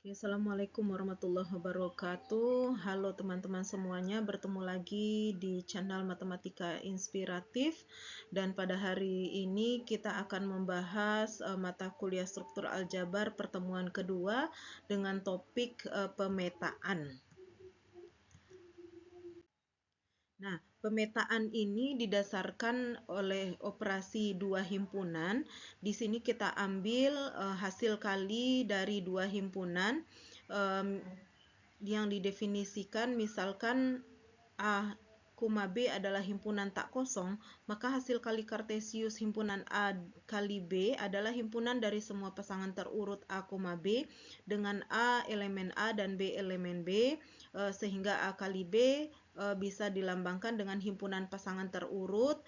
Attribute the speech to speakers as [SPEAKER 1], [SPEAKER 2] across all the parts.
[SPEAKER 1] Assalamualaikum warahmatullahi wabarakatuh. Halo teman-teman semuanya, bertemu lagi di channel Matematika Inspiratif. Dan pada hari ini kita akan membahas mata kuliah struktur aljabar pertemuan kedua dengan topik pemetaan. Nah, pemetaan ini didasarkan oleh operasi dua himpunan. Di sini kita ambil hasil kali dari dua himpunan yang didefinisikan, misalkan A, B adalah himpunan tak kosong, maka hasil kali kartesius himpunan A kali B adalah himpunan dari semua pasangan terurut A, B dengan A elemen A dan B elemen B, sehingga A kali B bisa dilambangkan dengan himpunan pasangan terurut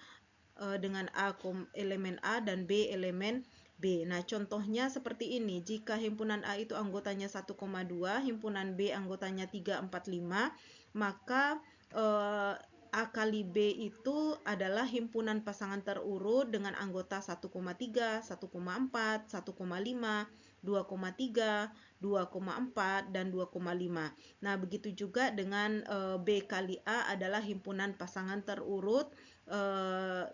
[SPEAKER 1] dengan A elemen A dan B elemen B. Nah, contohnya seperti ini. Jika himpunan A itu anggotanya 1,2, himpunan B anggotanya 3, 4, 5, maka A kali B itu adalah himpunan pasangan terurut dengan anggota 1,3, 1,4, 1,5, 2,3, 2,4, dan 2,5. Nah, begitu juga dengan B kali A adalah himpunan pasangan terurut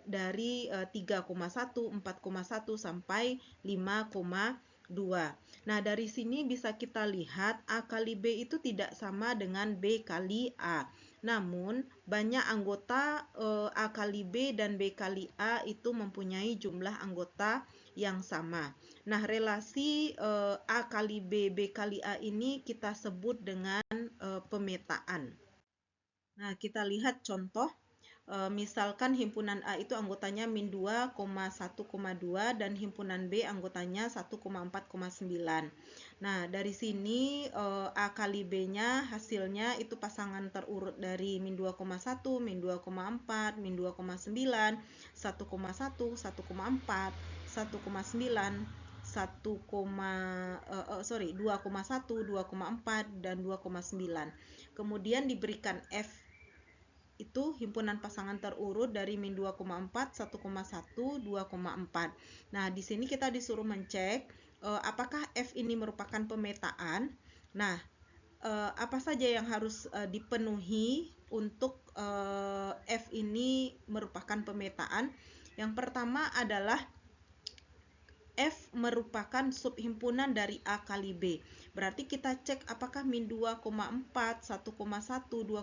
[SPEAKER 1] dari 3,1, 4,1 sampai 5,2. Nah, dari sini bisa kita lihat A kali B itu tidak sama dengan B kali A. Namun, banyak anggota A kali B dan B kali A itu mempunyai jumlah anggota yang sama. Nah, relasi A kali B, B kali A ini kita sebut dengan pemetaan. Nah, kita lihat contoh. Misalkan himpunan A itu anggotanya min 2,1,2 dan himpunan B anggotanya 1,4,9. Nah, dari sini A kali B-nya hasilnya itu pasangan terurut dari min 2,1, min 2,4, min 2,9, 1,1, 1,4, 1,9, 2,1, 2,4, dan 2,9. Kemudian diberikan F itu himpunan pasangan terurut dari min 2,4, 1,1, 2,4. Nah, di sini kita disuruh mencek apakah F ini merupakan pemetaan. Nah, apa saja yang harus dipenuhi untuk F ini merupakan pemetaan. Yang pertama adalah F merupakan subhimpunan dari A kali B. Berarti kita cek apakah min 2,4, 1,1, 2,4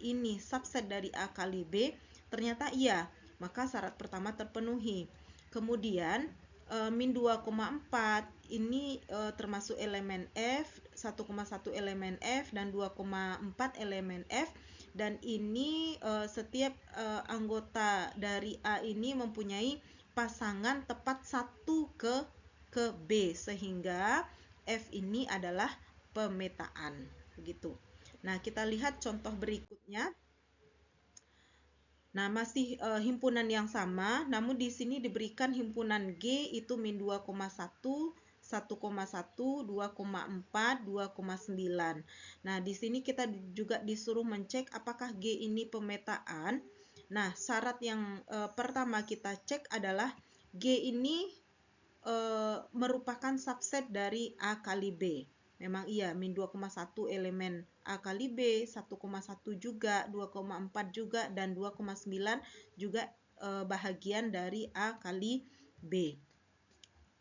[SPEAKER 1] ini subset dari A kali B. Ternyata iya, maka syarat pertama terpenuhi. Kemudian min 2,4 ini termasuk elemen F, 1,1 elemen F dan 2,4 elemen F. Dan ini setiap anggota dari A ini mempunyai pasangan tepat satu ke B, sehingga F ini adalah pemetaan. Begitu. Nah, kita lihat contoh berikutnya. Nah, masih himpunan yang sama, namun di sini diberikan himpunan G itu min 2,1, 1,1, 2,4, 2,9. Nah, di sini kita juga disuruh mencek apakah G ini pemetaan. Nah, syarat yang pertama kita cek adalah G ini merupakan subset dari A kali B. Memang iya, min 2,1 elemen A kali B, 1,1 juga, 2,4 juga, dan 2,9 juga bahagian dari A kali B.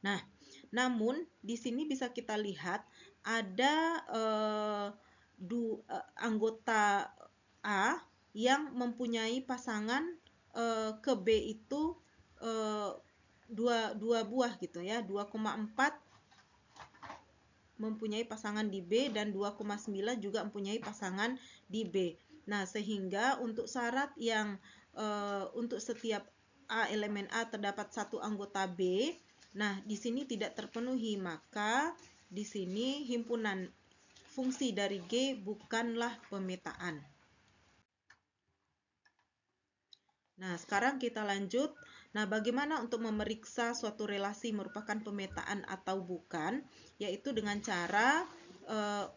[SPEAKER 1] Nah, namun di sini bisa kita lihat ada anggota A yang mempunyai pasangan ke B itu dua buah gitu ya, 2,4 mempunyai pasangan di B dan 2,9 juga mempunyai pasangan di B. Nah, sehingga untuk syarat yang untuk setiap A elemen A terdapat satu anggota B, nah di sini tidak terpenuhi, maka di sini himpunan fungsi dari G bukanlah pemetaan. Nah, sekarang kita lanjut. Nah, bagaimana untuk memeriksa suatu relasi merupakan pemetaan atau bukan? Yaitu dengan cara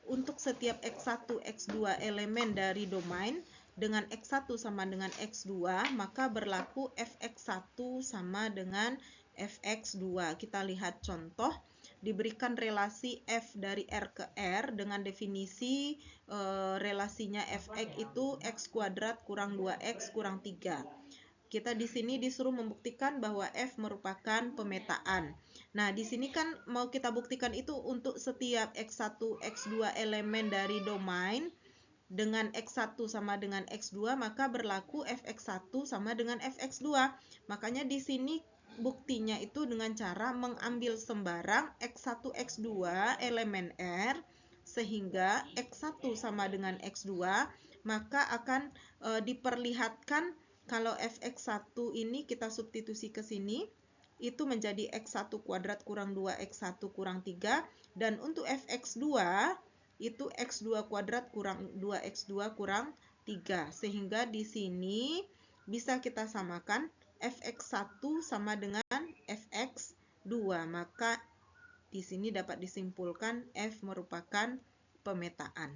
[SPEAKER 1] untuk setiap X1, X2 elemen dari domain dengan X1 sama dengan X2, maka berlaku Fx1 sama dengan Fx2. Kita lihat contoh. diberikan relasi f dari R ke R dengan definisi relasinya fx itu x kuadrat kurang 2x kurang 3. Kita di sini disuruh membuktikan bahwa f merupakan pemetaan. Nah, di sini kan mau kita buktikan itu untuk setiap x1, x2 elemen dari domain dengan x1 sama dengan x2, maka berlaku fx1 sama dengan fx2. Makanya di sini buktinya itu dengan cara mengambil sembarang x1, x2 elemen R, sehingga x1 sama dengan x2, maka akan diperlihatkan kalau fx1 ini kita substitusi ke sini, itu menjadi x1 kuadrat kurang 2x1 kurang 3, dan untuk fx2 itu x2 kuadrat kurang 2x2 kurang 3. Sehingga di sini bisa kita samakan fx1 sama dengan fx2. Maka di sini dapat disimpulkan f merupakan pemetaan.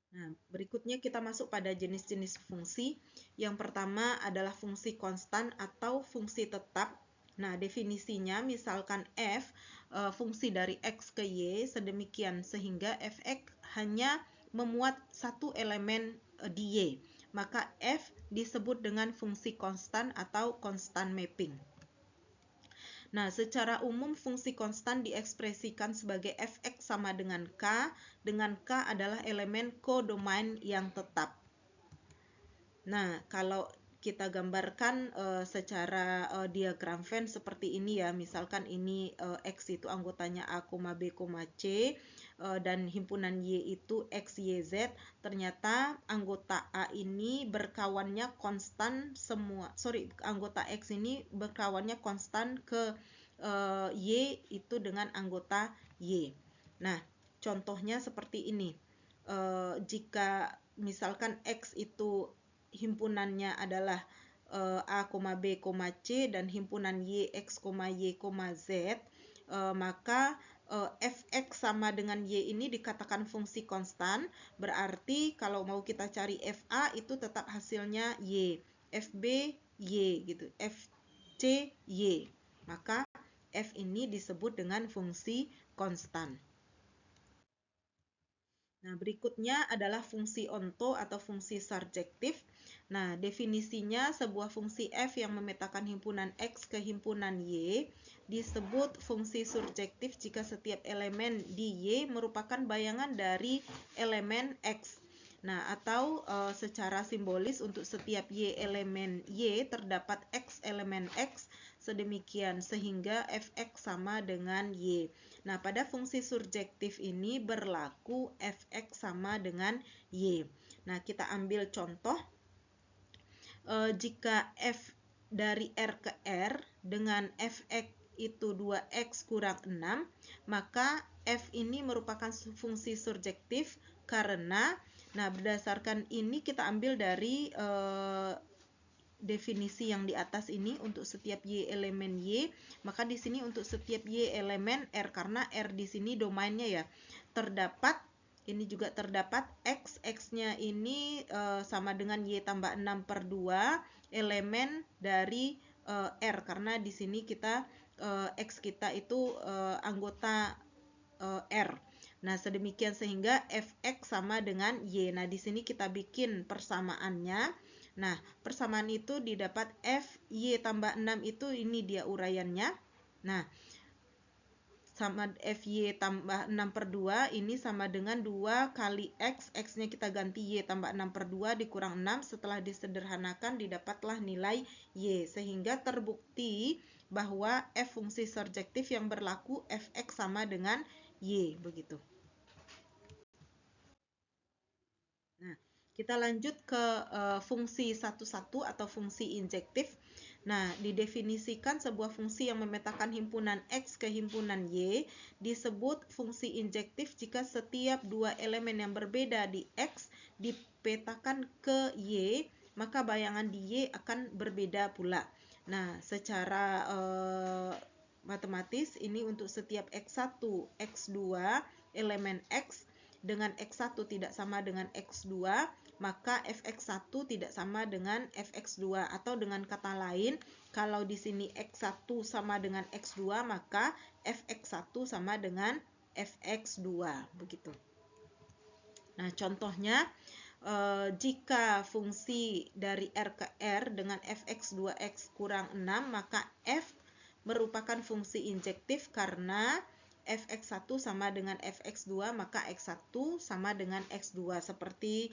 [SPEAKER 1] Nah, berikutnya kita masuk pada jenis-jenis fungsi. Yang pertama adalah fungsi konstan atau fungsi tetap. Nah, definisinya misalkan f fungsi dari x ke y sedemikian sehingga fx hanya memuat satu elemen di y. Maka f disebut dengan fungsi konstan atau constant mapping. Nah, secara umum fungsi konstan diekspresikan sebagai fx sama dengan k adalah elemen kodomain yang tetap. Nah, kalau kita gambarkan secara diagram Venn seperti ini ya, misalkan ini X itu anggotanya A, B, C, dan himpunan Y itu X, Y, Z, ternyata anggota A ini berkawannya konstan semua, anggota X ini berkawannya konstan ke Y itu dengan anggota Y. Nah, contohnya seperti ini. Jika misalkan X itu himpunannya adalah A, B, C dan himpunan Y, X, Y, Z, maka fx sama dengan y ini dikatakan fungsi konstan, berarti kalau mau kita cari fa itu tetap hasilnya y, fb y gitu, fc y, maka f ini disebut dengan fungsi konstan. Nah, berikutnya adalah fungsi onto atau fungsi surjektif. Nah, definisinya sebuah fungsi f yang memetakan himpunan x ke himpunan y disebut fungsi surjektif jika setiap elemen di y merupakan bayangan dari elemen x. Nah, atau secara simbolis untuk setiap y elemen y terdapat x elemen x sedemikian sehingga fx sama dengan y. Nah, pada fungsi surjektif ini berlaku fx sama dengan y. Nah, kita ambil contoh. Jika f dari R ke R dengan fx itu 2x kurang 6, maka f ini merupakan fungsi surjektif karena, nah berdasarkan ini kita ambil dari definisi yang di atas ini untuk setiap y elemen y, maka di sini untuk setiap y elemen R, karena R di sini domainnya ya, terdapat ini juga terdapat x-nya ini sama dengan y tambah 6/2 elemen dari R, karena di sini kita x kita itu anggota R. Nah, sedemikian sehingga fx sama dengan y. Nah, di sini kita bikin persamaannya. Nah, persamaan itu didapat f y tambah 6 itu ini dia uraiannya. Nah, sama fy tambah 6/2 ini sama dengan 2 kali x, x-nya kita ganti y tambah 6/2 dikurang 6, setelah disederhanakan didapatlah nilai y, sehingga terbukti bahwa f fungsi surjektif yang berlaku fx sama dengan y, begitu. Nah, kita lanjut ke fungsi satu-satu atau fungsi injektif. Nah, didefinisikan sebuah fungsi yang memetakan himpunan X ke himpunan Y disebut fungsi injektif jika setiap dua elemen yang berbeda di X dipetakan ke Y, maka bayangan di Y akan berbeda pula. Nah, secara matematis ini untuk setiap X1, X2 elemen X dengan X1 tidak sama dengan X2, maka fx1 tidak sama dengan fx2. Atau dengan kata lain, kalau di sini X1 sama dengan X2, maka fx1 sama dengan fx2. Begitu. Nah, contohnya, jika fungsi dari R ke R dengan fx2x kurang 6, maka f merupakan fungsi injektif karena fx1 sama dengan fx2, maka x1 sama dengan x2, seperti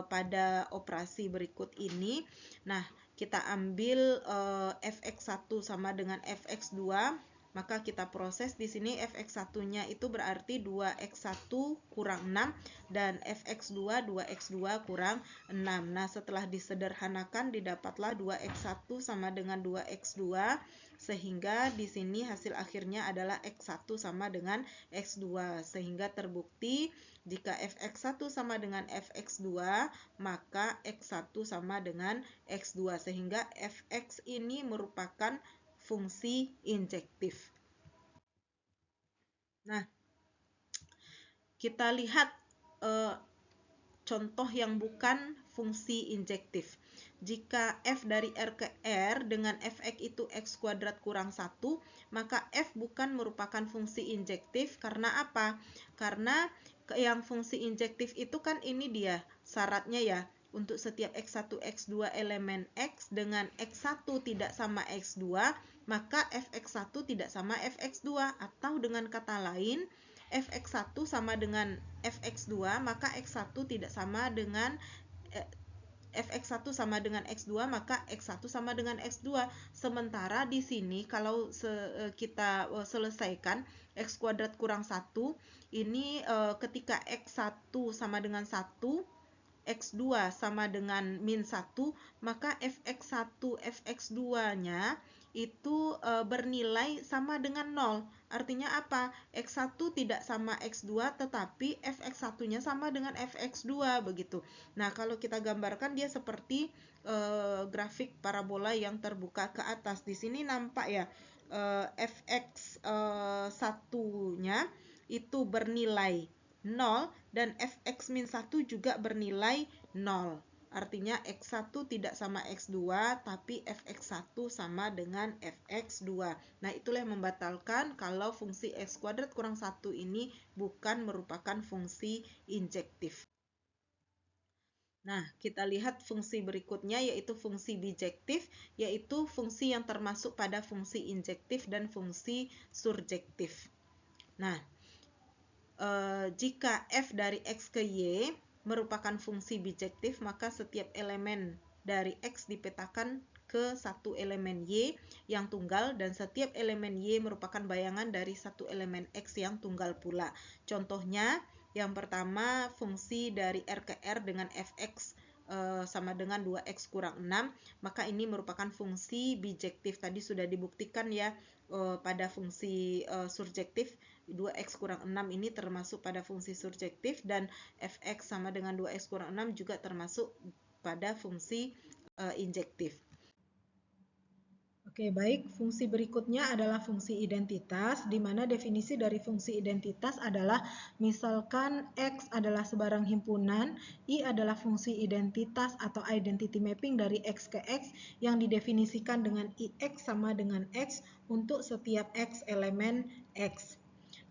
[SPEAKER 1] pada operasi berikut ini. Nah, kita ambil fx1 sama dengan fx2, maka kita proses di sini fx1-nya itu berarti 2x1 kurang 6 dan fx2 2x2 kurang 6. Nah, setelah disederhanakan didapatlah 2x1 sama dengan 2x2, sehingga di sini hasil akhirnya adalah x1 sama dengan x2. Sehingga terbukti jika fx1 sama dengan fx2, maka x1 sama dengan x2, sehingga fx ini merupakan fungsi injektif. Nah, kita lihat contoh yang bukan fungsi injektif. Jika f dari R ke R dengan fx itu x kuadrat kurang 1, maka f bukan merupakan fungsi injektif. Karena apa? Karena yang fungsi injektif itu kan ini dia syaratnya ya. Untuk setiap x1, x2 elemen x dengan x1 tidak sama x2, maka fx1 tidak sama fx2. Atau dengan kata lain, fx1 sama dengan fx2, maka x1 tidak sama dengan fx1 sama dengan x2, maka x1 sama dengan x2. Sementara di sini kalau kita selesaikan x kuadrat kurang 1, ini ketika x1 sama dengan 1, x2 sama dengan min 1, maka fx1, fx2-nya itu bernilai sama dengan 0. Artinya apa? X1 tidak sama X2, tetapi fx1-nya sama dengan fx2, begitu. Nah, kalau kita gambarkan dia seperti grafik parabola yang terbuka ke atas. Di sini nampak ya, fx1-nya itu bernilai 0 dan fx-1 juga bernilai 0. Artinya x1 tidak sama x2, tapi fx1 sama dengan fx2. Nah, itulah yang membatalkan kalau fungsi x kuadrat kurang 1 ini bukan merupakan fungsi injektif. Nah, kita lihat fungsi berikutnya, yaitu fungsi bijektif, yaitu fungsi yang termasuk pada fungsi injektif dan fungsi surjektif. Nah, jika f dari x ke y merupakan fungsi bijektif, maka setiap elemen dari x dipetakan ke satu elemen y yang tunggal, dan setiap elemen y merupakan bayangan dari satu elemen x yang tunggal pula. Contohnya, yang pertama, fungsi dari R ke R dengan fx sama dengan 2x kurang 6, maka ini merupakan fungsi bijektif. Tadi sudah dibuktikan ya pada fungsi surjektif, 2x kurang 6 ini termasuk pada fungsi surjektif, dan fx sama dengan 2x kurang 6 juga termasuk pada fungsi injektif. Oke, baik. Fungsi berikutnya adalah fungsi identitas, di mana definisi dari fungsi identitas adalah misalkan X adalah sebarang himpunan, I adalah fungsi identitas atau identity mapping dari X ke X yang didefinisikan dengan IX sama dengan X untuk setiap X elemen X.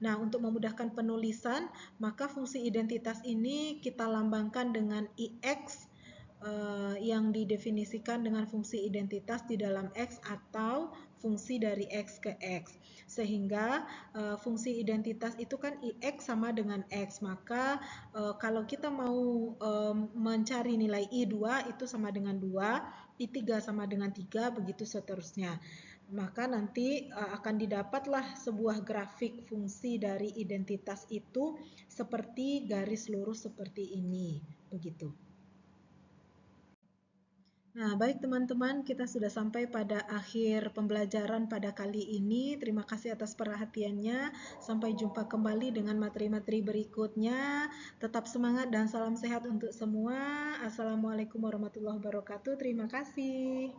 [SPEAKER 1] Nah, untuk memudahkan penulisan, maka fungsi identitas ini kita lambangkan dengan IX yang didefinisikan dengan fungsi identitas di dalam X atau fungsi dari X ke X. Sehingga fungsi identitas itu kan IX sama dengan X. Maka kalau kita mau mencari nilai I2 itu sama dengan 2, I3 sama dengan 3, begitu seterusnya. Maka nanti akan didapatlah sebuah grafik fungsi dari identitas itu seperti garis lurus seperti ini, begitu. Nah, baik teman-teman, kita sudah sampai pada akhir pembelajaran pada kali ini. Terima kasih atas perhatiannya. Sampai jumpa kembali dengan materi-materi berikutnya. Tetap semangat dan salam sehat untuk semua. Assalamualaikum warahmatullahi wabarakatuh. Terima kasih.